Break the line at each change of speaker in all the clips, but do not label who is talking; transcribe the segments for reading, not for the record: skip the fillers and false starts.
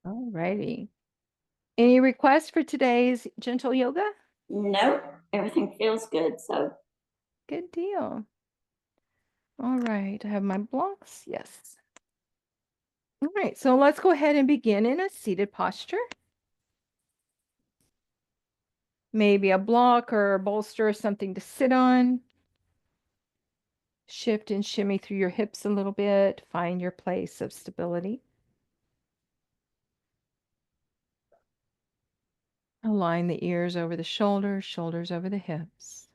All righty. Any requests for today's gentle yoga?
Nope, everything feels good. So
Good deal. All right, I have my blocks. Yes. All right, so let's go ahead and begin in a seated posture. Maybe a block or a bolster or something to sit on. Shift and shimmy through your hips a little bit. Find your place of stability. Align the ears over the shoulders, shoulders over the hips.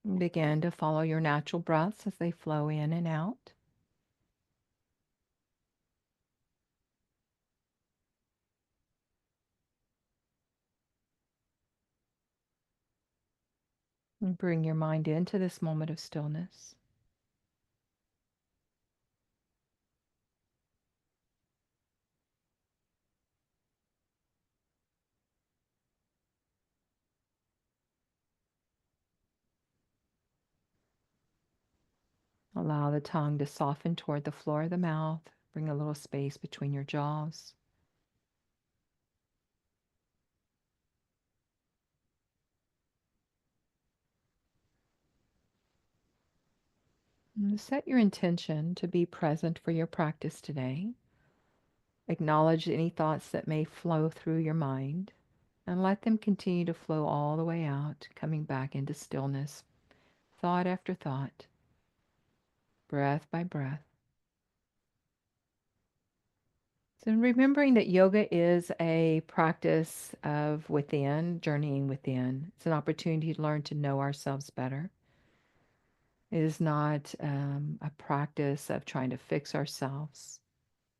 And begin to follow your natural breaths as they flow in and out. And bring your mind into this moment of stillness. Allow the tongue to soften toward the floor of the mouth. Bring a little space between your jaws. And set your intention to be present for your practice today. Acknowledge any thoughts that may flow through your mind and let them continue to flow all the way out, coming back into stillness, thought after thought, breath by breath. So remembering that yoga is a practice of within, journeying within. It's an opportunity to learn to know ourselves better. It is not a practice of trying to fix ourselves,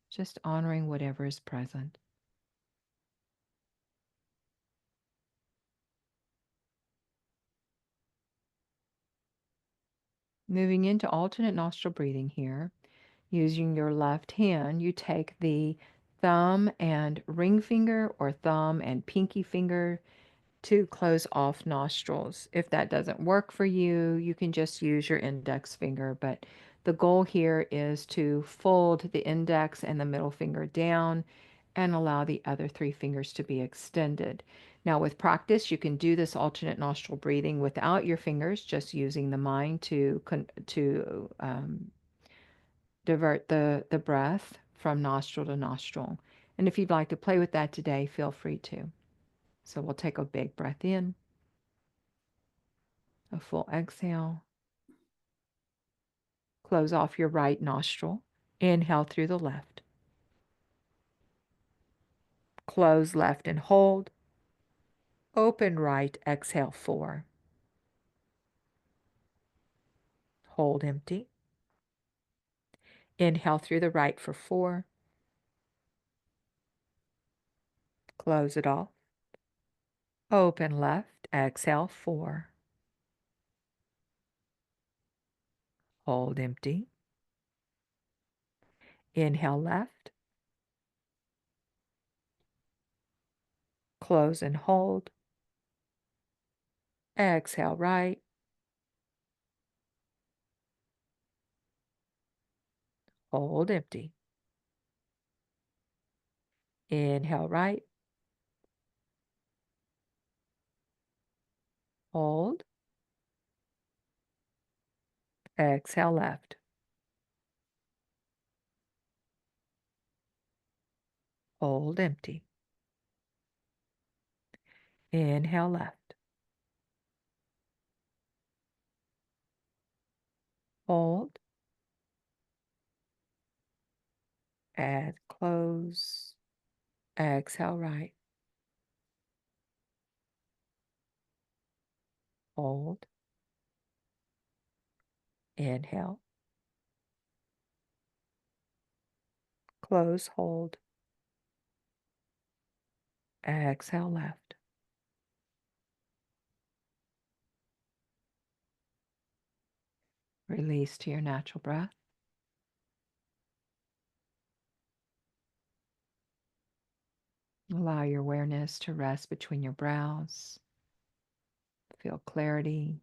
just honoring whatever is present. Moving into alternate nostril breathing here. Using your left hand, you take the thumb and ring finger or thumb and pinky finger to close off nostrils. If that doesn't work for you, you can just use your index finger. But the goal here is to fold the index and the middle finger down and allow the other three fingers to be extended. Now, with practice, you can do this alternate nostril breathing without your fingers, just using the mind to divert the breath from nostril to nostril. And if you'd like to play with that today, feel free to. So we'll take a big breath in, a full exhale. Close off your right nostril. Inhale through the left. Close left and hold. Open right, exhale 4. Hold empty. Inhale through the right for 4. Close it off. Open left, exhale 4. Hold empty. Inhale left. Close and hold. Exhale right. Hold empty. Inhale right. Hold. Exhale left. Hold empty. Inhale left. Hold. Add close. Exhale right. Hold. Inhale. Close. Hold. Exhale left. Release to your natural breath. Allow your awareness to rest between your brows. Feel clarity.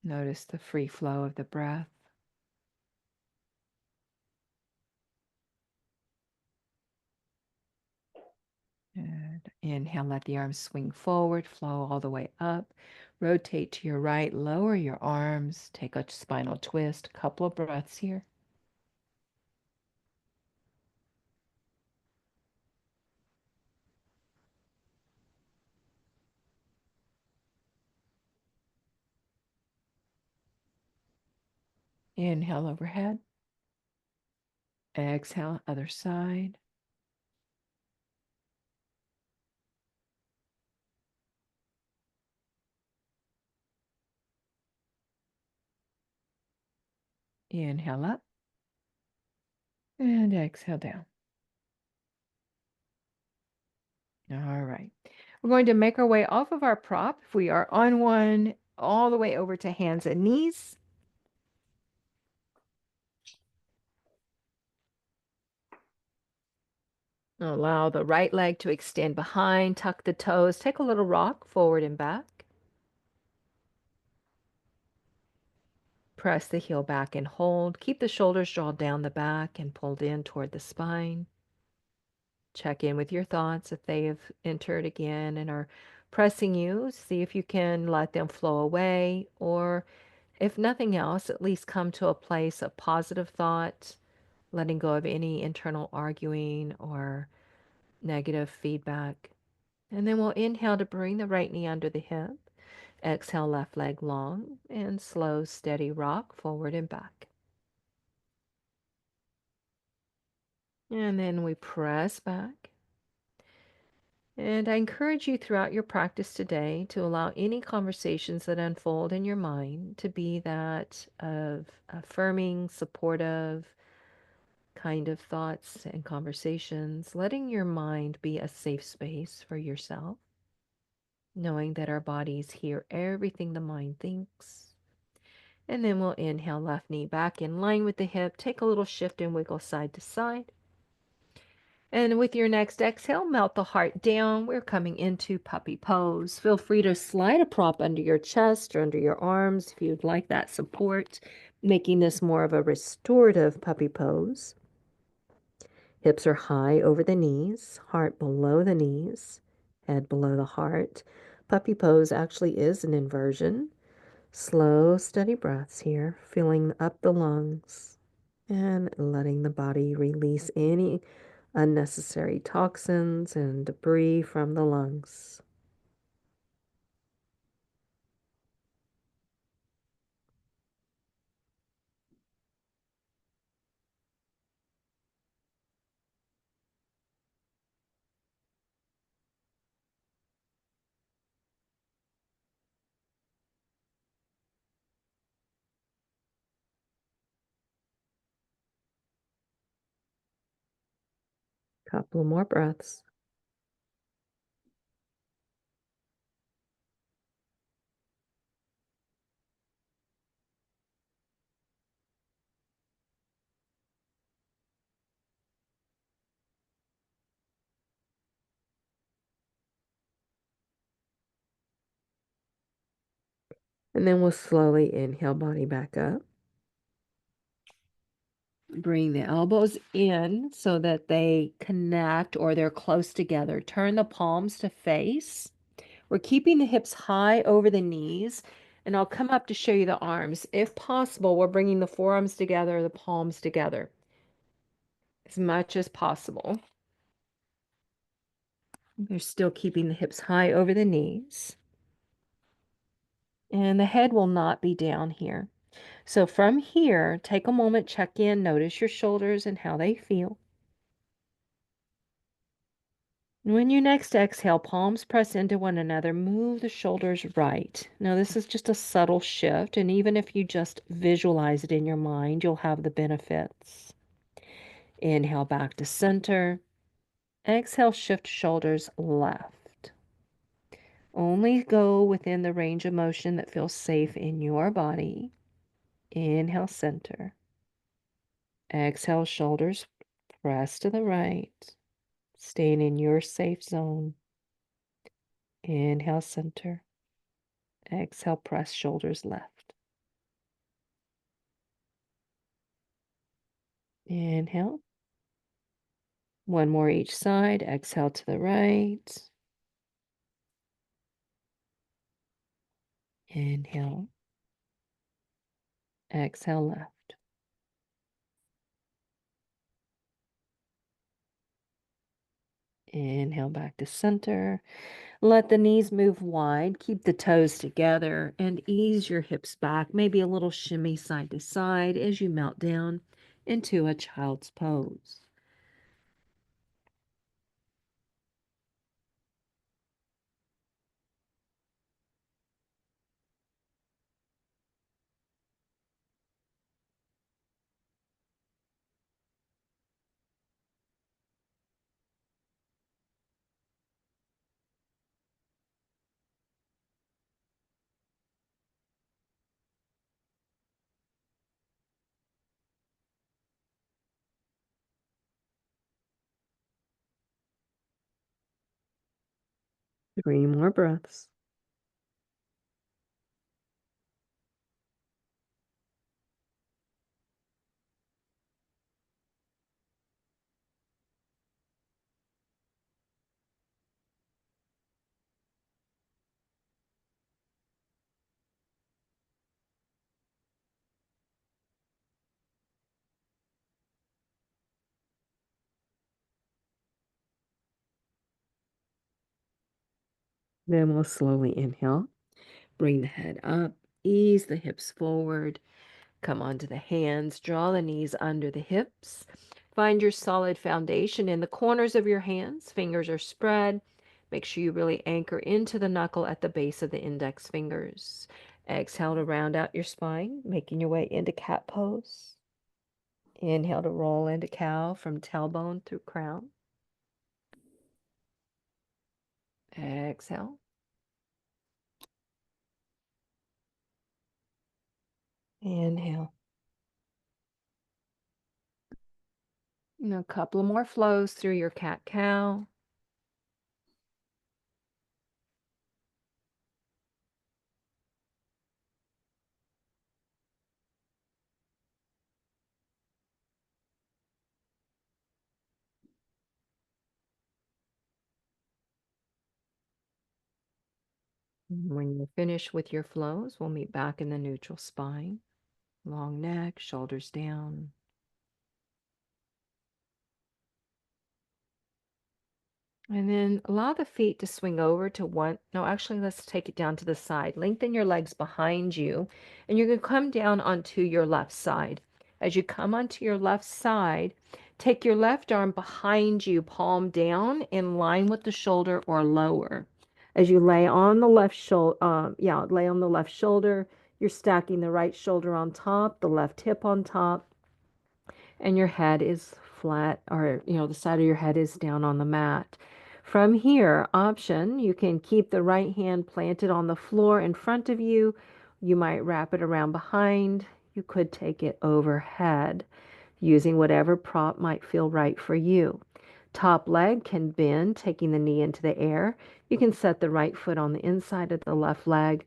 Notice the free flow of the breath. And inhale, let the arms swing forward, flow all the way up. Rotate to your right, lower your arms, take a spinal twist. A couple of breaths here. Inhale overhead. Exhale, other side. Inhale up and exhale down. All right. We're going to make our way off of our prop. If we are on one, all the way over to hands and knees. Allow the right leg to extend behind, tuck the toes, take a little rock forward and back. Press the heel back and hold. Keep the shoulders drawn down the back and pulled in toward the spine. Check in with your thoughts if they have entered again and are pressing you. See if you can let them flow away, or if nothing else, at least come to a place of positive thought, letting go of any internal arguing or negative feedback. And then we'll inhale to bring the right knee under the hip. Exhale, left leg long, and slow, steady rock forward and back. And then we press back. And I encourage you throughout your practice today to allow any conversations that unfold in your mind to be that of affirming, supportive kind of thoughts and conversations, letting your mind be a safe space for yourself, knowing that our bodies hear everything the mind thinks. And then we'll inhale, left knee back in line with the hip. Take a little shift and wiggle side to side. And with your next exhale, melt the heart down. We're coming into puppy pose. Feel free to slide a prop under your chest or under your arms if you'd like that support, making this more of a restorative puppy pose. Hips are high over the knees, heart below the knees, head below the heart. Puppy pose actually is an inversion. Slow, steady breaths here, filling up the lungs and letting the body release any unnecessary toxins and debris from the lungs. Couple more breaths. And then we'll slowly inhale body back up. Bring the elbows in so that they connect or they're close together. Turn the palms to face. We're keeping the hips high over the knees, and I'll come up to show you the arms. If possible, we're bringing the forearms together, the palms together as much as possible. They're still keeping the hips high over the knees. And the head will not be down here. So from here, take a moment, check in, notice your shoulders and how they feel. When you next exhale, palms press into one another, move the shoulders right. Now, this is just a subtle shift, and even if you just visualize it in your mind, you'll have the benefits. Inhale back to center. Exhale, shift shoulders left. Only go within the range of motion that feels safe in your body. Inhale, center. Exhale, shoulders press to the right, staying in your safe zone. Inhale, center. Exhale, press shoulders left. Inhale. One more each side. Exhale to the right. Inhale. Exhale left. Inhale back to center. Let the knees move wide. Keep the toes together and ease your hips back. Maybe a little shimmy side to side as you melt down into a child's pose. Three more breaths. Then we'll slowly inhale. Bring the head up. Ease the hips forward. Come onto the hands. Draw the knees under the hips. Find your solid foundation in the corners of your hands. Fingers are spread. Make sure you really anchor into the knuckle at the base of the index fingers. Exhale to round out your spine, making your way into cat pose. Inhale to roll into cow from tailbone through crown. Exhale. Inhale. And a couple more flows through your cat cow. When you're finished with your flows, we'll meet back in the neutral spine. Long neck, shoulders down. And then allow the feet to swing over to one. No, actually, let's take it down to the side. Lengthen your legs behind you, and you're going to come down onto your left side. As you come onto your left side, take your left arm behind you, palm down, in line with the shoulder or lower. As you lay on the left shoulder, lay on the left shoulder, you're stacking the right shoulder on top, the left hip on top, and your head is flat, or the side of your head is down on the mat. From here, option, you can keep the right hand planted on the floor in front of you. You might wrap it around behind. You could take it overhead using whatever prop might feel right for you. Top leg can bend, taking the knee into the air. You can set the right foot on the inside of the left leg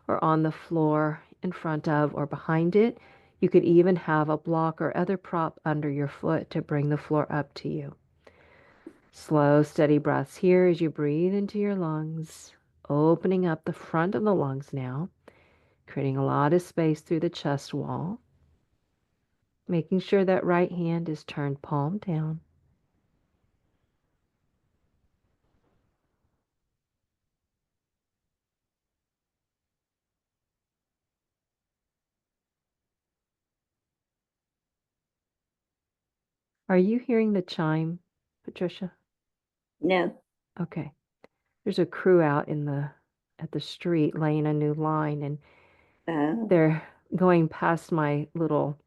or on the floor in front of or behind it. You could even have a block or other prop under your foot to bring the floor up to you. Slow, steady breaths here as you breathe into your lungs, opening up the front of the lungs now, creating a lot of space through the chest wall, making sure that right hand is turned palm down. Are you hearing the chime, Patricia?
No.
Okay. There's a crew out at the street laying a new line, and
Oh.
they're going past my little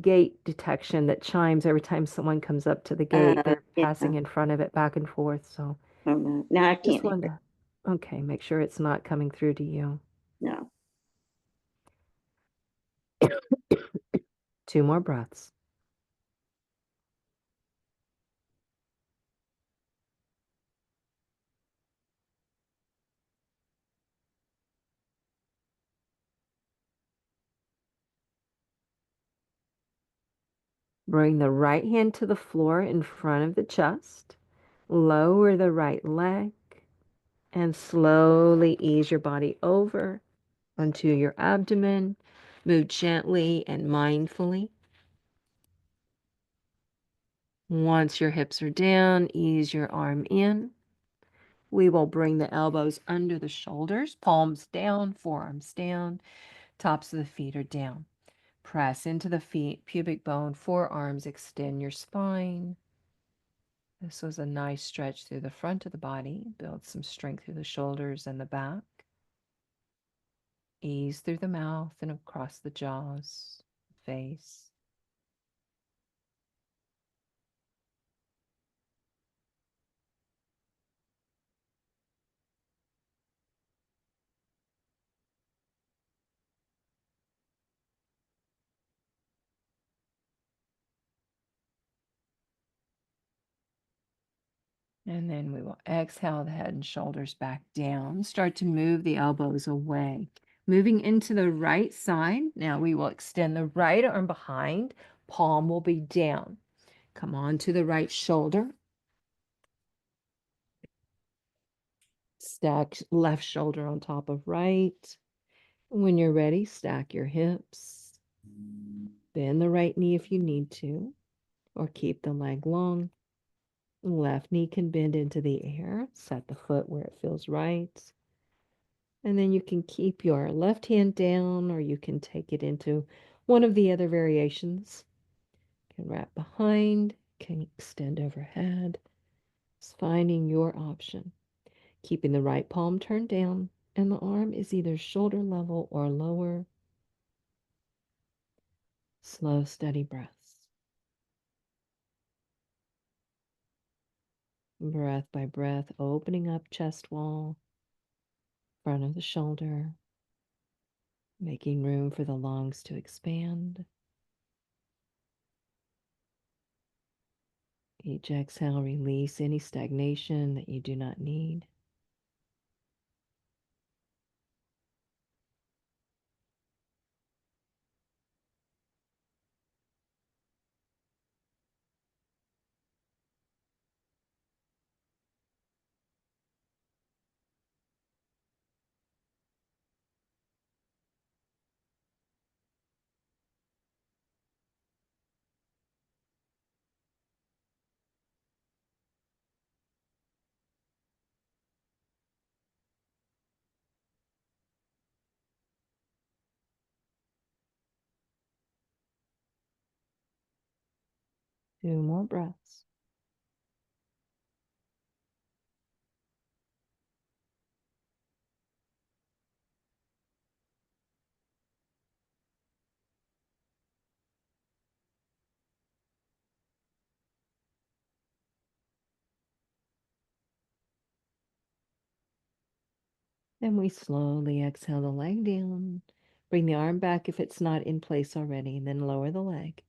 gate detection that chimes every time someone comes up to the gate. They're
Yeah.
passing in front of it back and forth. So
Oh no. No, I
just
can't hear.
wanted to, okay, make sure it's not coming through to you.
No.
Two more breaths. Bring the right hand to the floor in front of the chest. Lower the right leg and slowly ease your body over onto your abdomen. Move gently and mindfully. Once your hips are down, ease your arm in. We will bring the elbows under the shoulders, palms down, forearms down, tops of the feet are down. Press into the feet, pubic bone, forearms, extend your spine. This was a nice stretch through the front of the body. Build some strength through the shoulders and the back. Ease through the mouth and across the jaws, face. And then we will exhale the head and shoulders back down. Start to move the elbows away. Moving into the right side. Now we will extend the right arm behind. Palm will be down. Come on to the right shoulder. Stack left shoulder on top of right. When you're ready, stack your hips. Bend the right knee if you need to, or keep the leg long. Left knee can bend into the air. Set the foot where it feels right. And then you can keep your left hand down, or you can take it into one of the other variations. Can wrap behind, can extend overhead. It's finding your option. Keeping the right palm turned down, and the arm is either shoulder level or lower. Slow, steady breaths. Breath by breath, opening up chest wall, front of the shoulder, making room for the lungs to expand. Each exhale, release any stagnation that you do not need. Two more breaths. Then we slowly exhale the leg down. Bring the arm back if it's not in place already, and then lower the leg.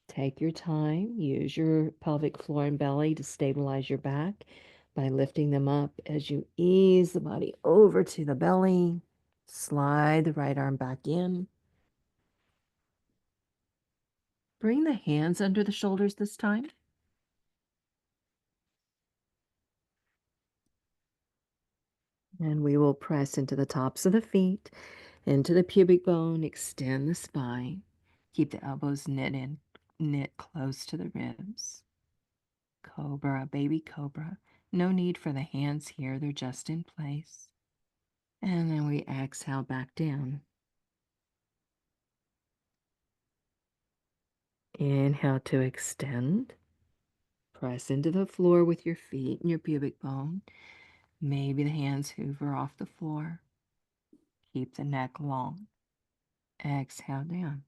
Take your time. Use your pelvic floor and belly to stabilize your back by lifting them up as you ease the body over to the belly. Slide the right arm back in. Bring the hands under the shoulders this time. And we will press into the tops of the feet, into the pubic bone, extend the spine. Keep the elbows knit close to the ribs. Cobra, baby cobra. No need for the hands here, they're just in place. And then we exhale back down. Inhale to extend. Press into the floor with your feet and your pubic bone. Maybe the hands hover off the floor. Keep the neck long. Exhale down.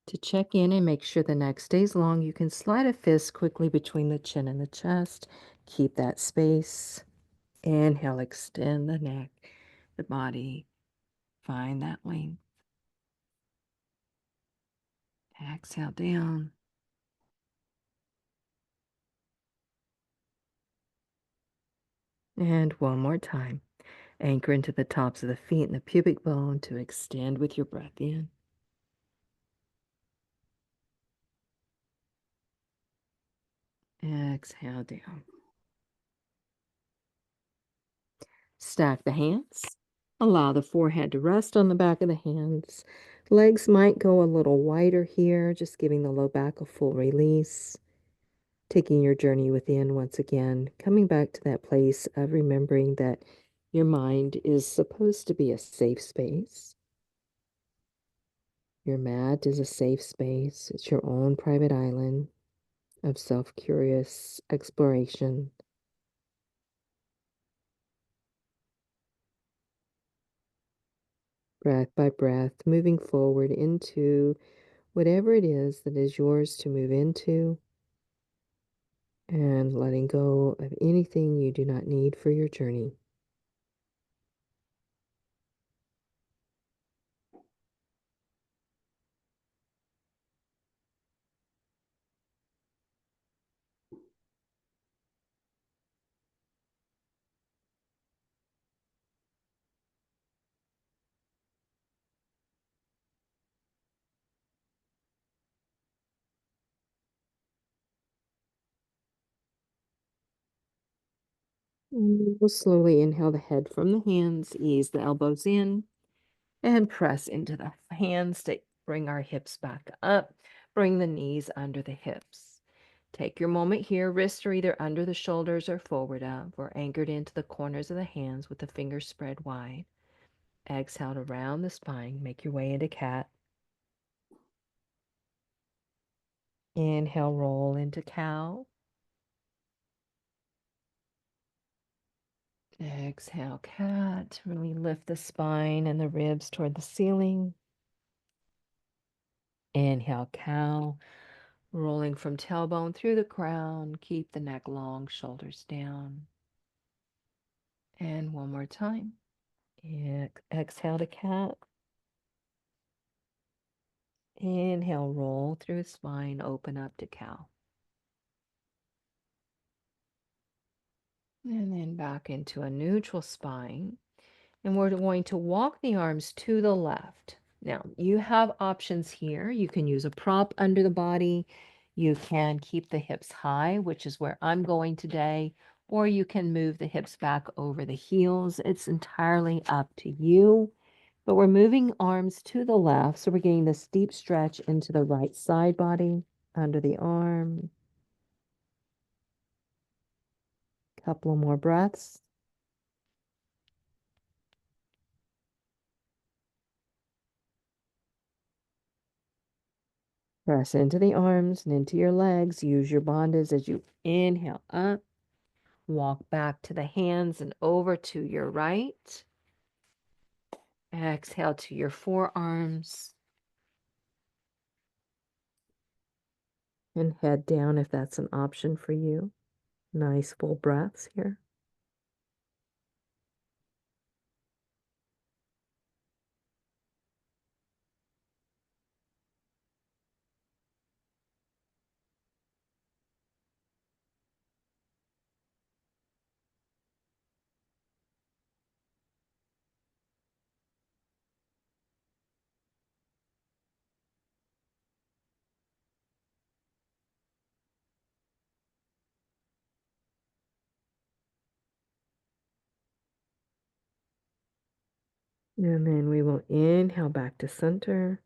To check in and make sure the neck stays long, you can slide a fist quickly between the chin and the chest. Keep that space. Inhale, extend the neck, the body. Find that length. Exhale down. And one more time. Anchor into the tops of the feet and the pubic bone to extend with your breath in. Exhale down. Stack the hands. Allow the forehead to rest on the back of the hands. Legs might go a little wider here, just giving the low back a full release. Taking your journey within once again, coming back to that place of remembering that your mind is supposed to be a safe space. Your mat is a safe space. It's your own private island of self-curious exploration. Breath by breath, moving forward into whatever it is that is yours to move into, and letting go of anything you do not need for your journey. And we'll slowly inhale the head from the hands, ease the elbows in, and press into the hands to bring our hips back up. Bring the knees under the hips. Take your moment here. Wrists are either under the shoulders or forward up, or anchored into the corners of the hands with the fingers spread wide. Exhale around the spine. Make your way into cat. Inhale, roll into cow. Exhale, cat. Really lift the spine and the ribs toward the ceiling. Inhale, cow. Rolling from tailbone through the crown. Keep the neck long, shoulders down. And one more time. Exhale to cat. Inhale, roll through spine, open up to cow. And then back into a neutral spine. And we're going to walk the arms to the left. Now, you have options here. You can use a prop under the body. You can keep the hips high, which is where I'm going today, or you can move the hips back over the heels. It's entirely up to you. But we're moving arms to the left, so we're getting this deep stretch into the right side body, under the arm. Couple more breaths. Press into the arms and into your legs. Use your bandhas as you inhale up. Walk back to the hands and over to your right. Exhale to your forearms. And head down if that's an option for you. Nice full breaths here. And then we will inhale back to center.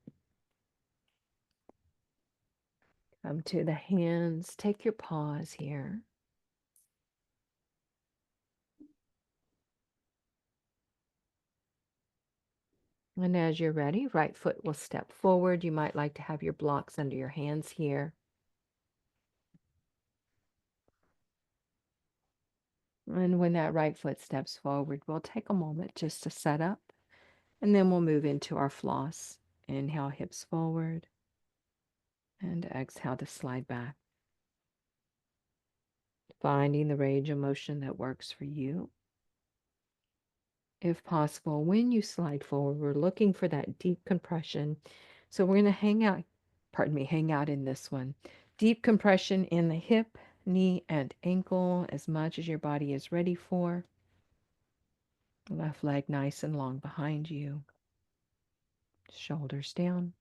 Come to the hands. Take your pause here. And as you're ready, right foot will step forward. You might like to have your blocks under your hands here. And when that right foot steps forward, we'll take a moment just to set up. And then we'll move into our floss. Inhale, hips forward. And exhale to slide back. Finding the range of motion that works for you. If possible, when you slide forward, we're looking for that deep compression. So we're going to hang out in this one. Deep compression in the hip, knee, and ankle as much as your body is ready for. Left leg nice and long behind you. Shoulders down.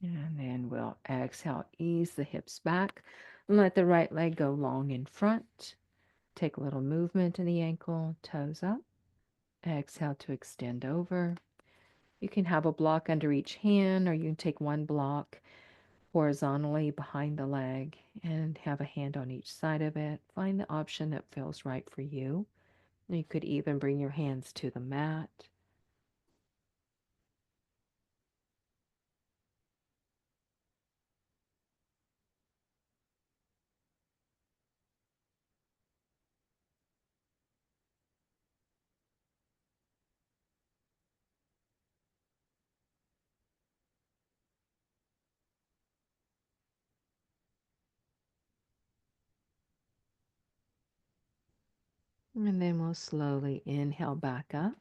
And then we'll exhale, ease the hips back. And let the right leg go long in front. Take a little movement in the ankle, toes up. Exhale to extend over. You can have a block under each hand, or you can take one block horizontally behind the leg and have a hand on each side of it. Find the option that feels right for you. You could even bring your hands to the mat. And then we'll slowly inhale back up.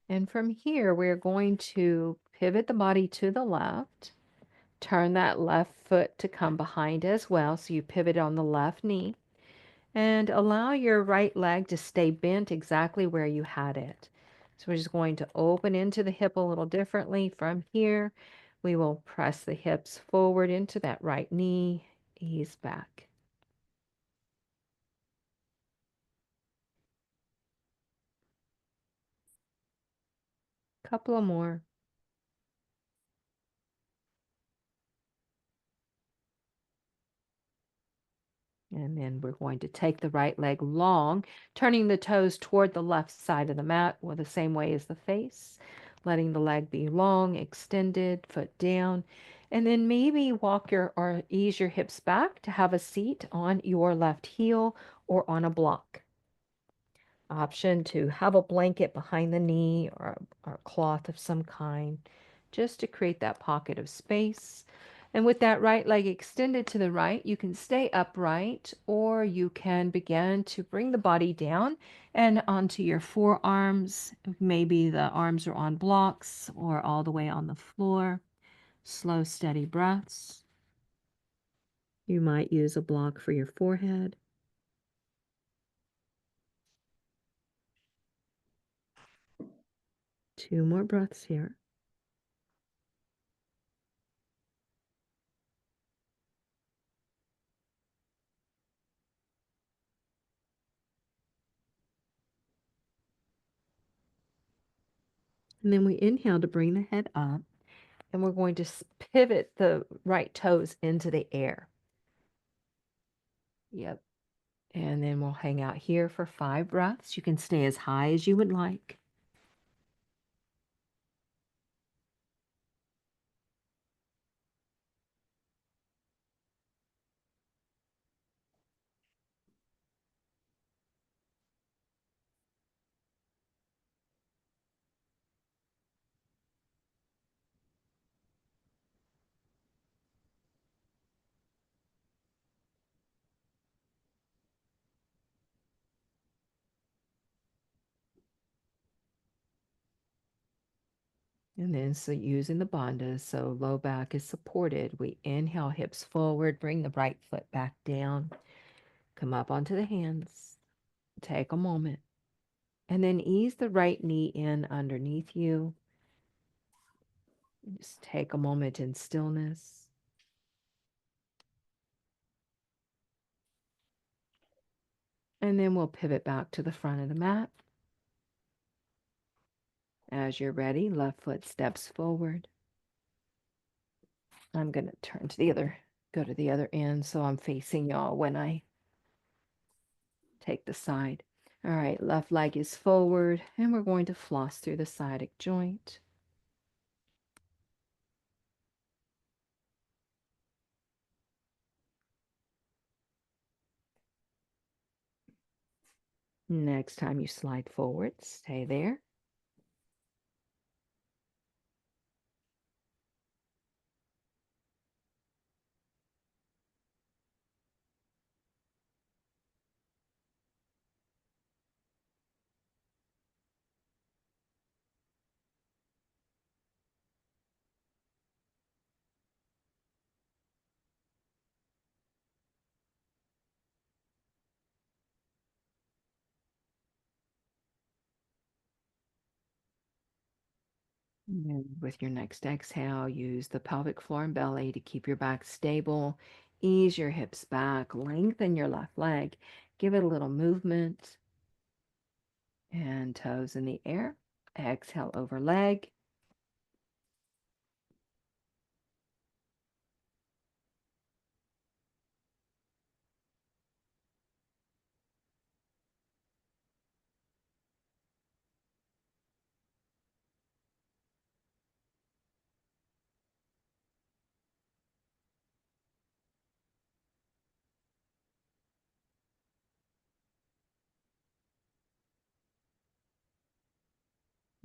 And from here, we're going to pivot the body to the left. Turn that left foot to come behind as well. So you pivot on the left knee. And allow your right leg to stay bent exactly where you had it. So we're just going to open into the hip a little differently. From here, we will press the hips forward into that right knee, ease back. Couple of more. And then we're going to take the right leg long, turning the toes toward the left side of the mat, well, the same way as the face, letting the leg be long, extended, foot down. And then maybe walk your or ease your hips back to have a seat on your left heel or on a block. Option to have a blanket behind the knee or a cloth of some kind, just to create that pocket of space. And with that right leg extended to the right, you can stay upright or you can begin to bring the body down and onto your forearms. Maybe the arms are on blocks or all the way on the floor. Slow, steady breaths. You might use a block for your forehead. 2 more breaths here. And then we inhale to bring the head up. And we're going to pivot the right toes into the air. Yep. And then we'll hang out here for 5 breaths. You can stay as high as you would like. And then so using the bandhas, so low back is supported. We inhale, hips forward, bring the right foot back down. Come up onto the hands. Take a moment. And then ease the right knee in underneath you. Just take a moment in stillness. And then we'll pivot back to the front of the mat. As you're ready, left foot steps forward. I'm going to turn to the other, go to the other end so I'm facing y'all when I take the side. All right, left leg is forward, and we're going to floss through the sciatic joint. Next time you slide forward, stay there. And with your next exhale, use the pelvic floor and belly to keep your back stable. Ease your hips back, lengthen your left leg, give it a little movement, and toes in the air. Exhale over leg.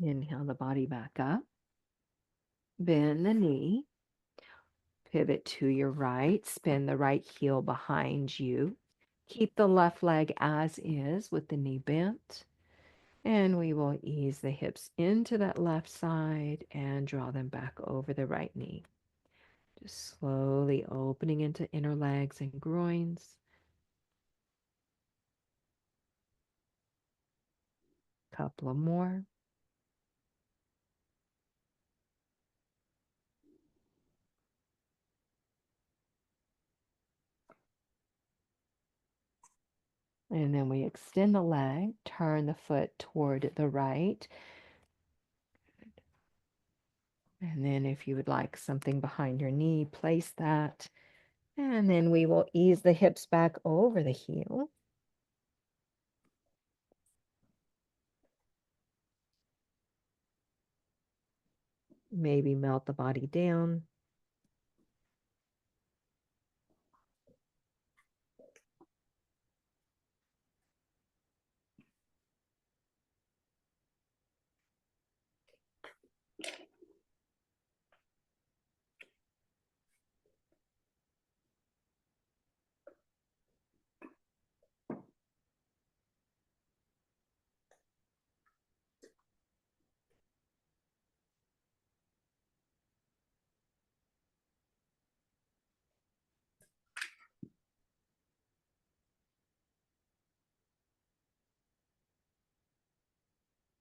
Inhale the body back up. Bend the knee. Pivot to your right. Spin the right heel behind you. Keep the left leg as is with the knee bent. And we will ease the hips into that left side and draw them back over the right knee. Just slowly opening into inner legs and groins. Couple of more. And then we extend the leg, turn the foot toward the right. And then if you would like something behind your knee, place that. And then we will ease the hips back over the heel. Maybe melt the body down.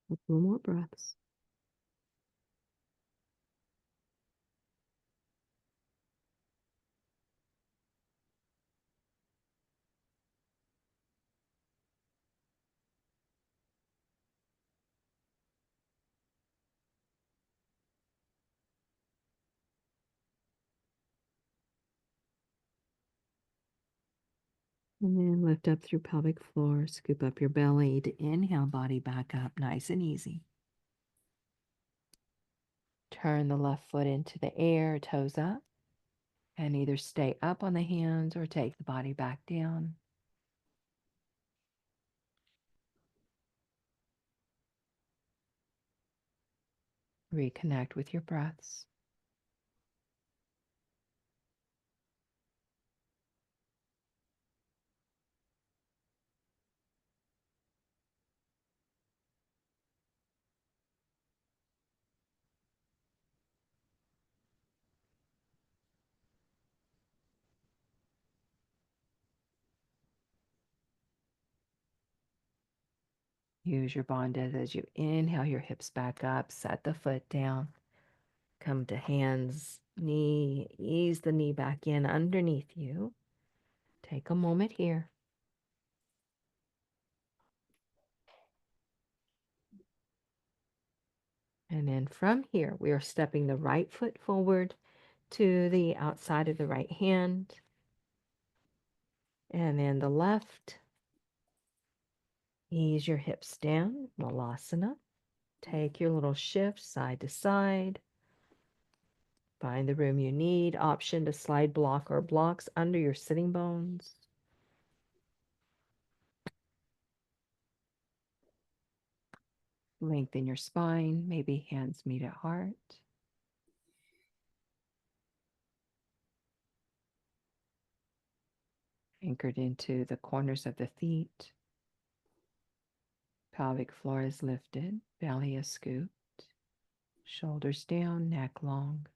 A couple more breaths. And then lift up through pelvic floor. Scoop up your belly to inhale, body back up, nice and easy. Turn the left foot into the air, toes up, and either stay up on the hands or take the body back down. Reconnect with your breaths. Use your bandhas as you inhale your hips back up, set the foot down, come to hands, knee, ease the knee back in underneath you. Take a moment here. And then from here, we are stepping the right foot forward to the outside of the right hand. And then the left. Ease your hips down, Malasana. Take your little shift side to side. Find the room you need. Option to slide block or blocks under your sitting bones. Lengthen your spine, maybe hands meet at heart. Anchored into the corners of the feet. Pelvic floor is lifted, belly is scooped. Shoulders down, neck long.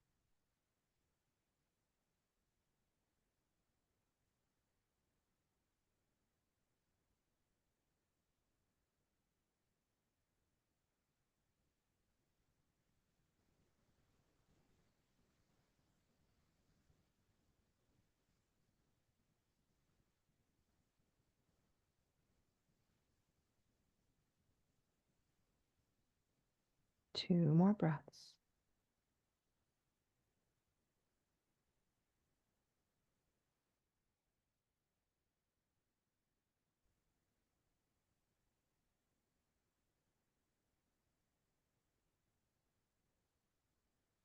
2 more breaths.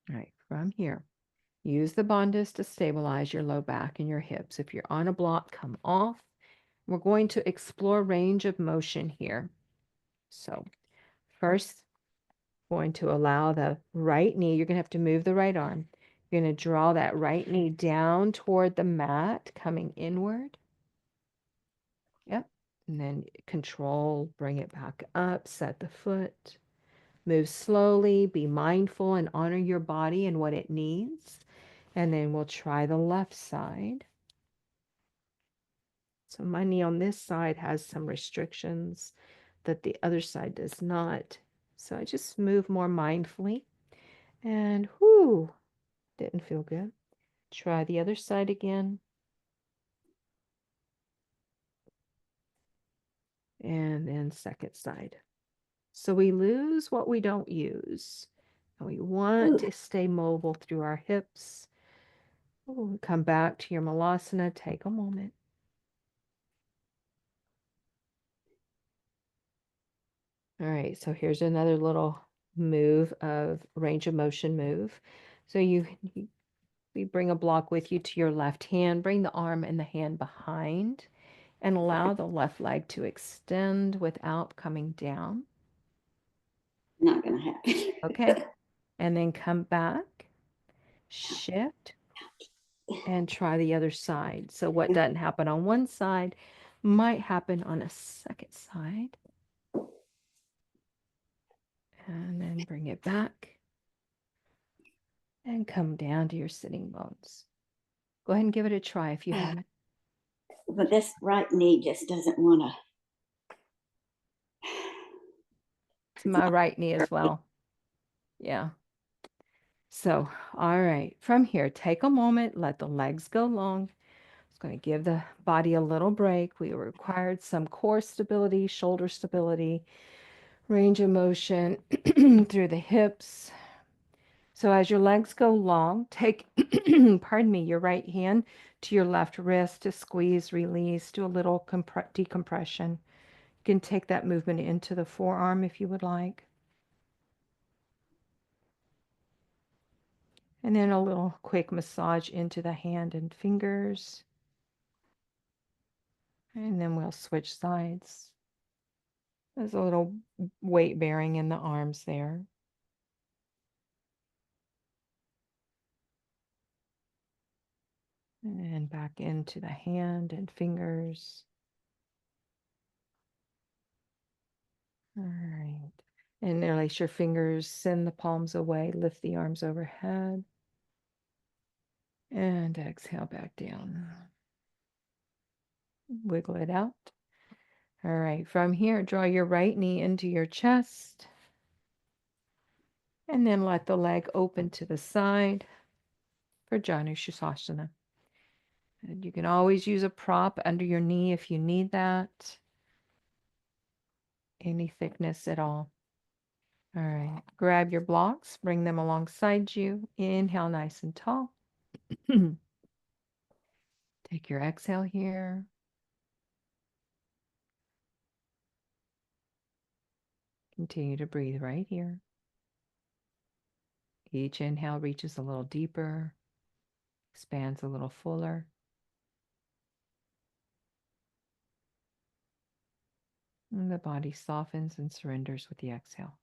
All right, from here, use the bandhas to stabilize your low back and your hips. If you're on a block, come off. We're going to explore range of motion here. So first, going to allow the right knee. You're going to have to move the right arm. You're going to draw that right knee down toward the mat, coming inward. Yep. And then control, bring it back up, set the foot. Move slowly, be mindful, and honor your body and what it needs. And then we'll try the left side. So my knee on this side has some restrictions that the other side does not. So I just move more mindfully. And whoo, didn't feel good. Try the other side again. And then second side. So we lose what we don't use. And we want to stay mobile through our hips. Ooh, come back to your malasana. Take a moment. All right, so here's another little move of range of motion move. So you bring a block with you to your left hand, bring the arm and the hand behind, and allow the left leg to extend without coming down.
Not gonna happen.
Okay, and then come back, shift, and try the other side. So what doesn't happen on one side might happen on a second side. And then bring it back and come down to your sitting bones. Go ahead and give it a try if you haven't.
But this right knee just doesn't want to.
It's my right knee as well. Yeah. So, all right. From here, take a moment, let the legs go long. It's going to give the body a little break. We required some core stability, shoulder stability, range of motion through the hips. So as your legs go long, take, pardon me, your right hand to your left wrist to squeeze, release, do a little decompression. You can take that movement into the forearm if you would like. And then a little quick massage into the hand and fingers. And then we'll switch sides. There's a little weight bearing in the arms there. And back into the hand and fingers. All right. And interlace your fingers, send the palms away, lift the arms overhead. And exhale back down. Wiggle it out. All right, from here, draw your right knee into your chest. And then let the leg open to the side for Janushasana. And you can always use a prop under your knee if you need that. Any thickness at all. All right, grab your blocks, bring them alongside you. Inhale nice and tall. Take your exhale here. Continue to breathe right here. Each inhale reaches a little deeper, expands a little fuller. And the body softens and surrenders with the exhale.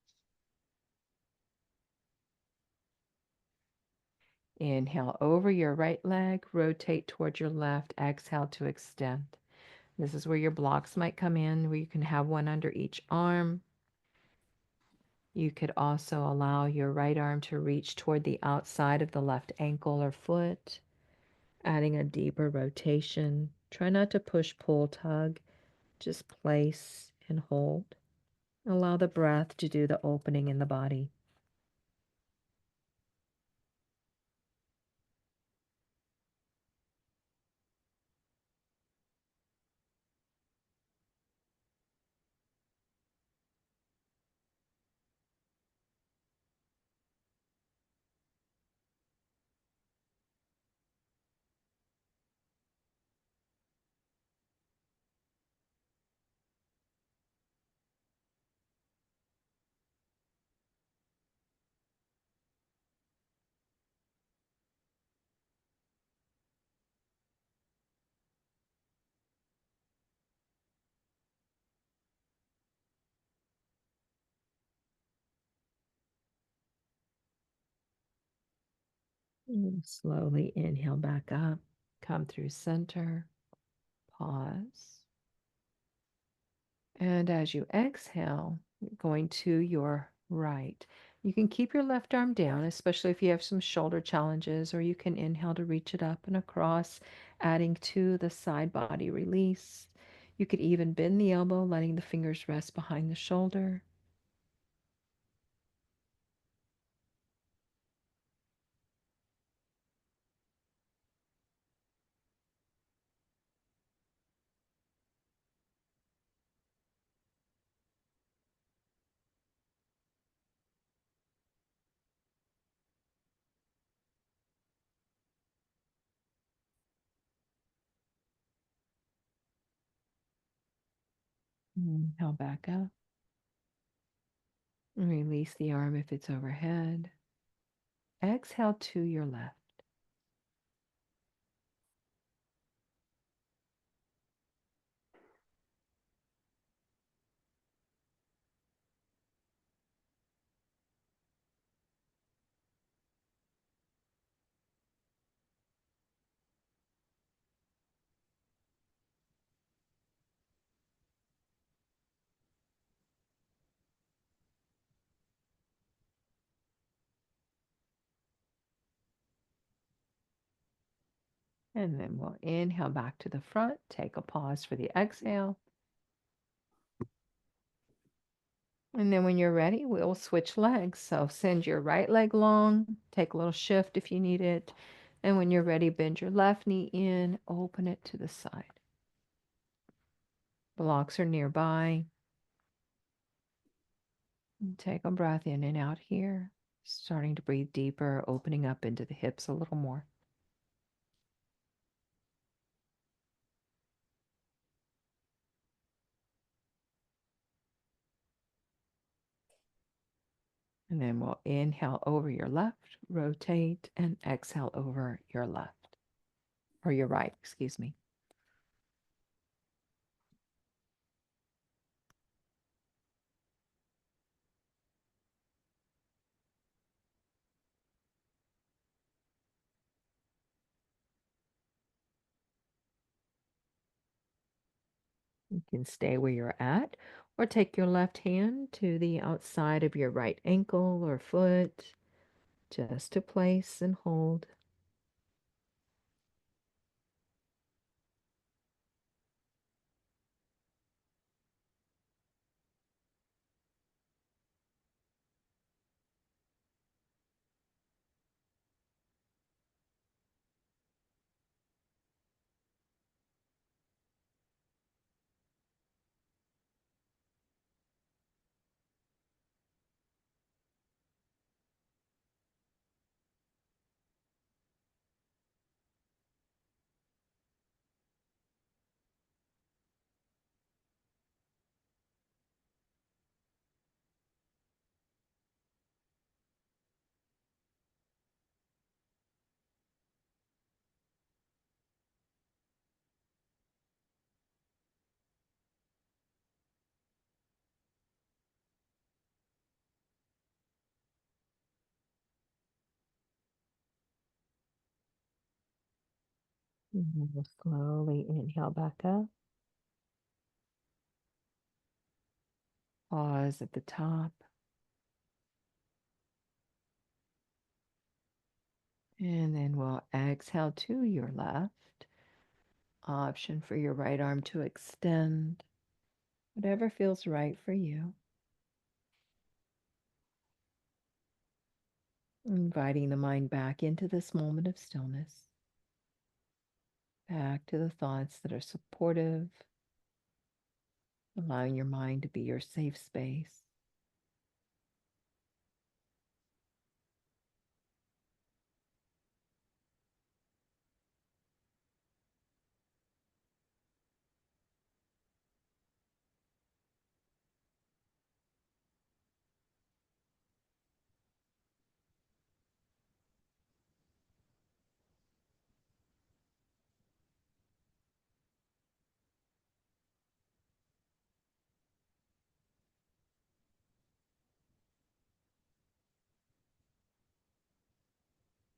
Inhale over your right leg, rotate towards your left, exhale to extend. This is where your blocks might come in, where you can have one under each arm. You could also allow your right arm to reach toward the outside of the left ankle or foot, adding a deeper rotation. Try not to push, pull, tug. Just place and hold. Allow the breath to do the opening in the body. Slowly inhale back up, come through center, pause. And as you exhale, going to your right. You can keep your left arm down, especially if you have some shoulder challenges, or you can inhale to reach it up and across, adding to the side body release. You could even bend the elbow, letting the fingers rest behind the shoulder. Inhale back up. Release the arm if it's overhead. Exhale to your left. And then we'll inhale back to the front. Take a pause for the exhale. And then when you're ready, we'll switch legs. So send your right leg long, take a little shift if you need it. And when you're ready, bend your left knee in, open it to the side. Blocks are nearby. And take a breath in and out here. Starting to breathe deeper, opening up into the hips a little more. And then we'll inhale over your left, rotate, and exhale over your left, or your right, excuse me. You can stay where you're at, or take your left hand to the outside of your right ankle or foot, just to place and hold. And then we'll slowly inhale back up. Pause at the top. And then we'll exhale to your left. Option for your right arm to extend, whatever feels right for you. Inviting the mind back into this moment of stillness, back to the thoughts that are supportive, allowing your mind to be your safe space.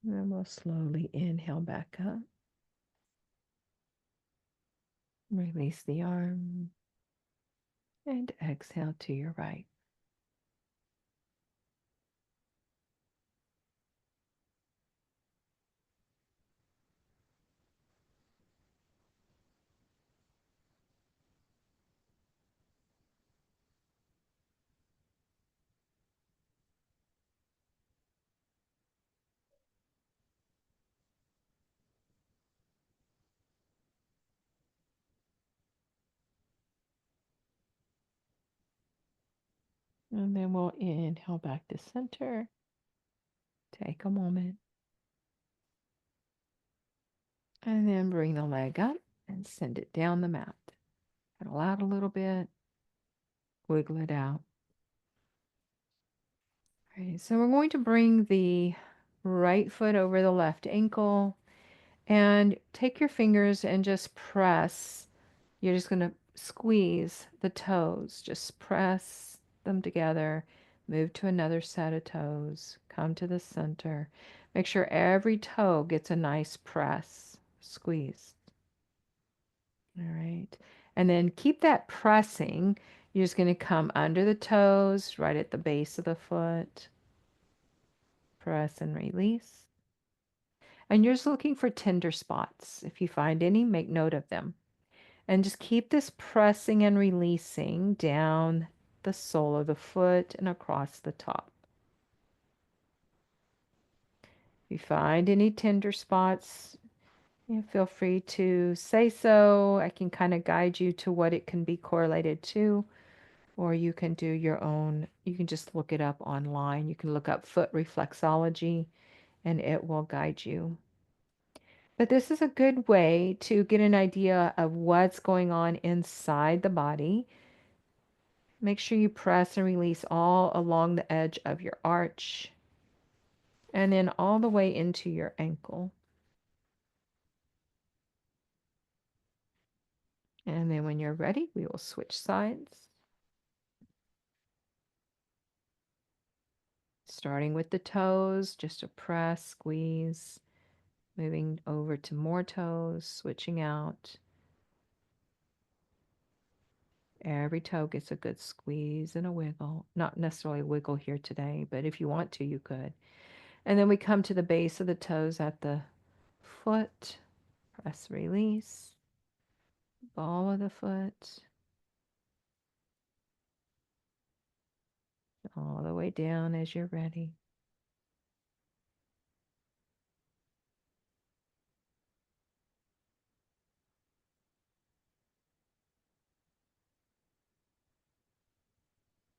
And we'll slowly inhale back up. Release the arm and exhale to your right. And then we'll inhale back to center. Take a moment. And then bring the leg up and send it down the mat. Pedal out a little bit. Wiggle it out. All right, so we're going to bring the right foot over the left ankle and take your fingers and just press. You're just going to squeeze the toes. Just press them together. Move to another set of toes. Come to the center. Make sure every toe gets a nice press. Squeeze. All right. And then keep that pressing. You're just going to come under the toes, right at the base of the foot. Press and release. And you're just looking for tender spots. If you find any, make note of them. And just keep this pressing and releasing down the sole of the foot and across the top. If you find any tender spots, feel free to say so. I can kind of guide you to what it can be correlated to, or you can do your own. You can just look it up online. You can look up foot reflexology and it will guide you. But this is a good way to get an idea of what's going on inside the body. Make sure you press and release all along the edge of your arch and then all the way into your ankle. And then when you're ready, we will switch sides. Starting with the toes, just a press, squeeze, moving over to more toes, switching out. Every toe gets a good squeeze and a wiggle. Not necessarily a wiggle here today, but if you want to, you could. And then we come to the base of the toes at the foot. Press, release. Ball of the foot. All the way down as you're ready.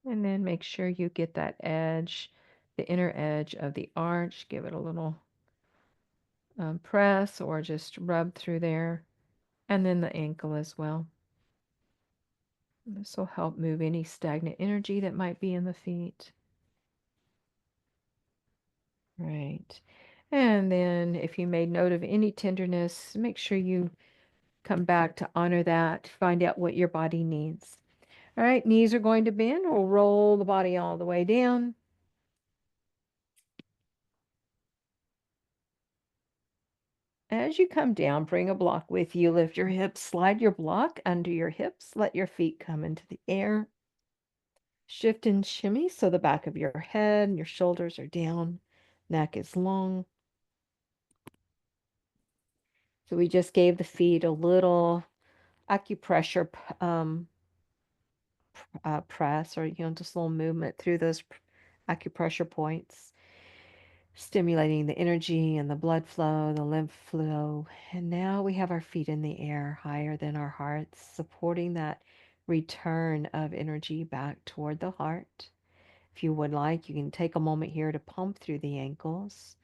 And then make sure you get that edge, the inner edge of the arch. Give it a little press or just rub through there. And then the ankle as well. This will help move any stagnant energy that might be in the feet. Right. And then if you made note of any tenderness, make sure you come back to honor that, find out what your body needs. All right, knees are going to bend. We'll roll the body all the way down. As you come down, bring a block with you. Lift your hips, slide your block under your hips. Let your feet come into the air. Shift and shimmy so the back of your head and your shoulders are down. Neck is long. So we just gave the feet a little acupressure press, or just a little movement through those acupressure points, stimulating the energy and the blood flow, the lymph flow. And now we have our feet in the air higher than our hearts, supporting that return of energy back toward the heart. If you would like, you can take a moment here to pump through the ankles,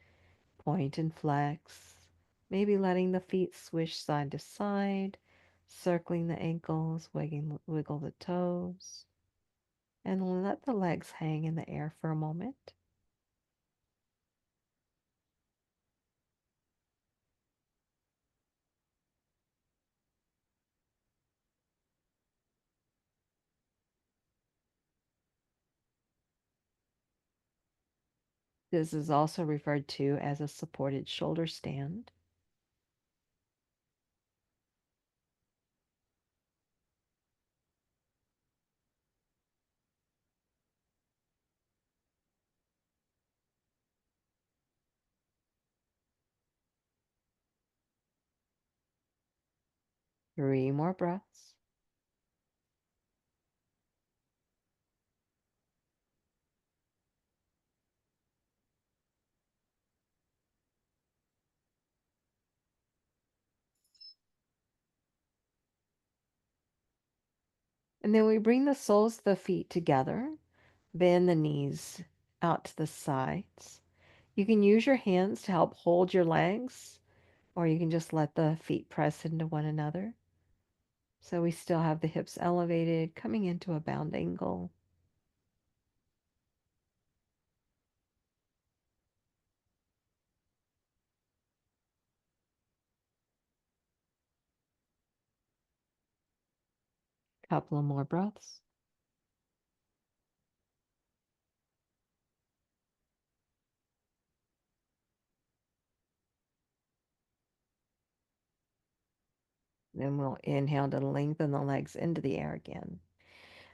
point and flex, maybe letting the feet swish side to side, circling the ankles, wiggle the toes, and let the legs hang in the air for a moment. This is also referred to as a supported shoulder stand. 3 more breaths. And then we bring the soles of the feet together, bend the knees out to the sides. You can use your hands to help hold your legs, or you can just let the feet press into one another. So we still have the hips elevated, coming into a bound angle. Couple of more breaths. Then we'll inhale to lengthen the legs into the air again.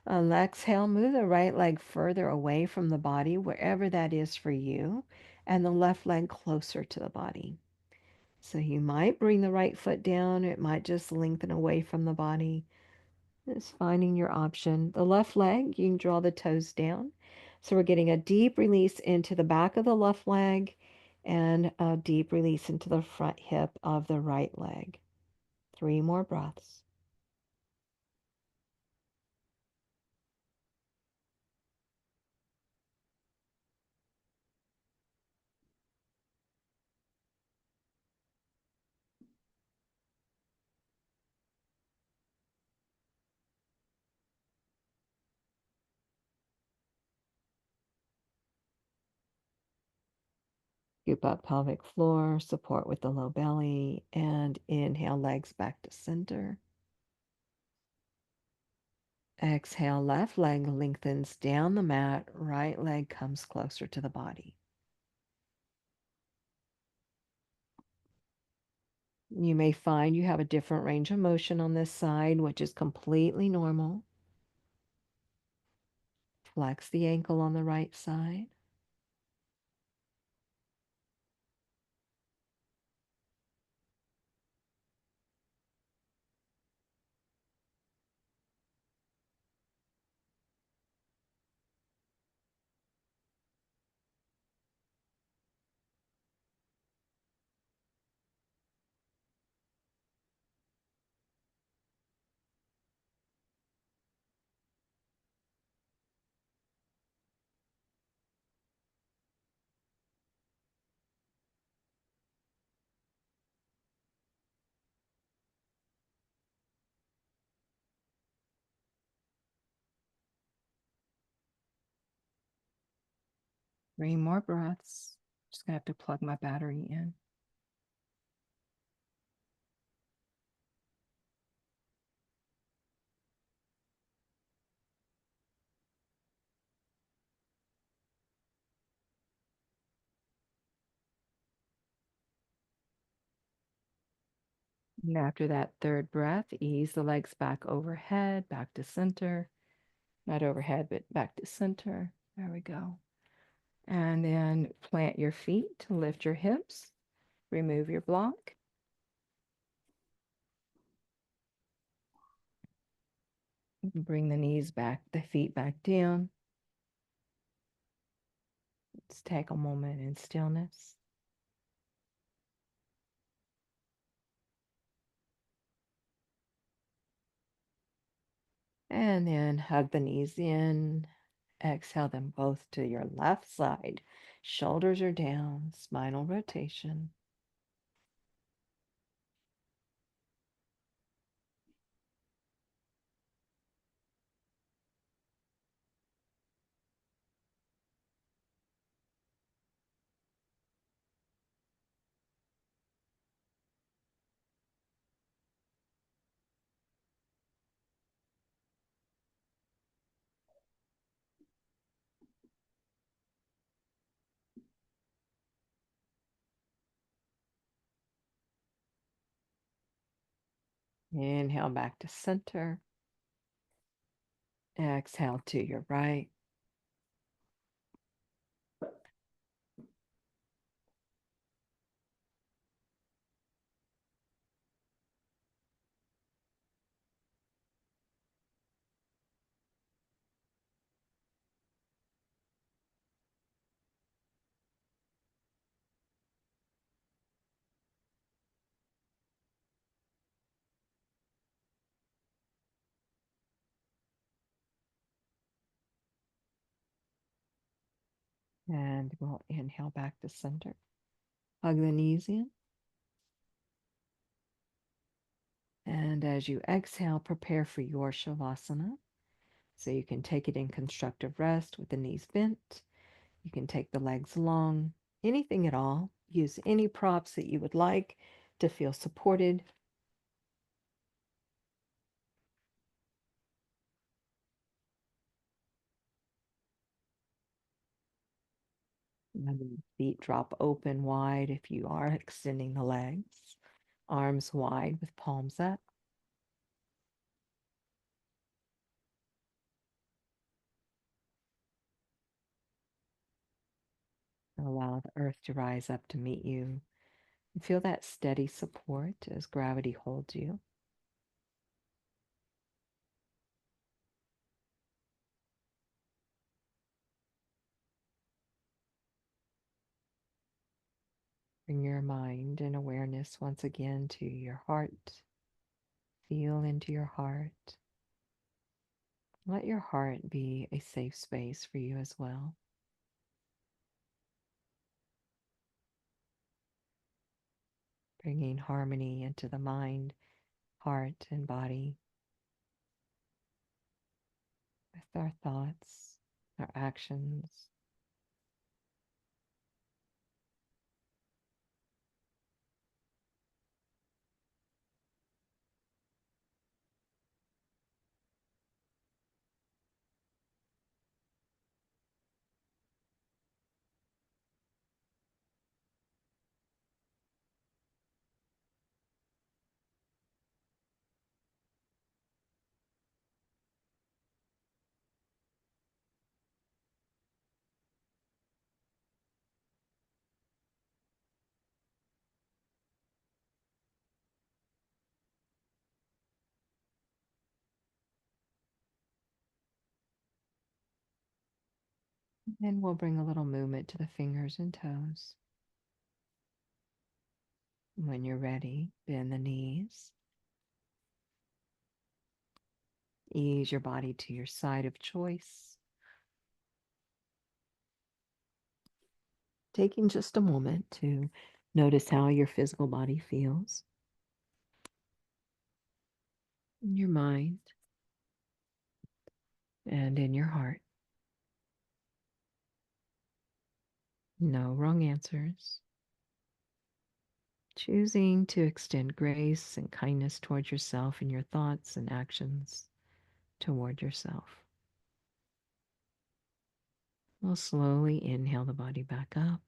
On the exhale, move the right leg further away from the body, wherever that is for you, and the left leg closer to the body. So you might bring the right foot down, or it might just lengthen away from the body. Just finding your option. The left leg, you can draw the toes down. So we're getting a deep release into the back of the left leg and a deep release into the front hip of the right leg. 3 more breaths. Scoop up pelvic floor, support with the low belly, and inhale, legs back to center. Exhale, left leg lengthens down the mat, right leg comes closer to the body. You may find you have a different range of motion on this side, which is completely normal. Flex the ankle on the right side. Three more breaths. Just gonna have to plug my battery in. And after that third breath, ease the legs back overhead, back to center. Not overhead, but back to center. There we go. And then plant your feet to lift your hips. Remove your block. Bring the knees back, the feet back down. Let's take a moment in stillness. And then hug the knees in. Exhale them both to your left side. Shoulders are down, spinal rotation. Inhale back to center. Exhale to your right. And we'll inhale back to center. Hug the knees in. And as you exhale, prepare for your Shavasana. So you can take it in constructive rest with the knees bent. You can take the legs long, anything at all. Use any props that you would like to feel supported. And the feet drop open wide if you are extending the legs. Arms wide with palms up. Allow the earth to rise up to meet you. And feel that steady support as gravity holds you. Bring your mind and awareness once again to your heart. Feel into your heart. Let your heart be a safe space for you as well. Bringing harmony into the mind, heart, and body with our thoughts, our actions. And we'll bring a little movement to the fingers and toes. When you're ready, bend the knees. Ease your body to your side of choice. Taking just a moment to notice how your physical body feels. In your mind and in your heart. No wrong answers. Choosing to extend grace and kindness towards yourself in your thoughts and actions toward yourself. We'll slowly inhale the body back up.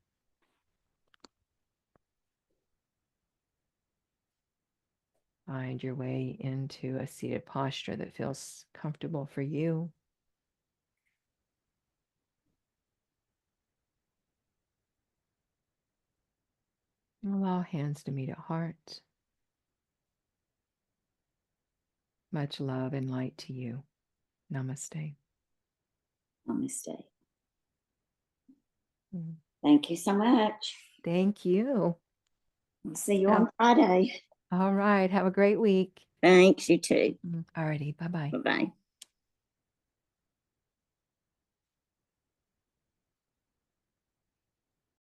Find your way into a seated posture that feels comfortable for you. Allow hands to meet at heart. Much love and light to you. Namaste.
Namaste.
Mm.
Thank you so much.
Thank you.
We'll see you on Friday.
All right. Have a great week.
Thanks, you too.
Alrighty. Bye-bye.
Bye-bye.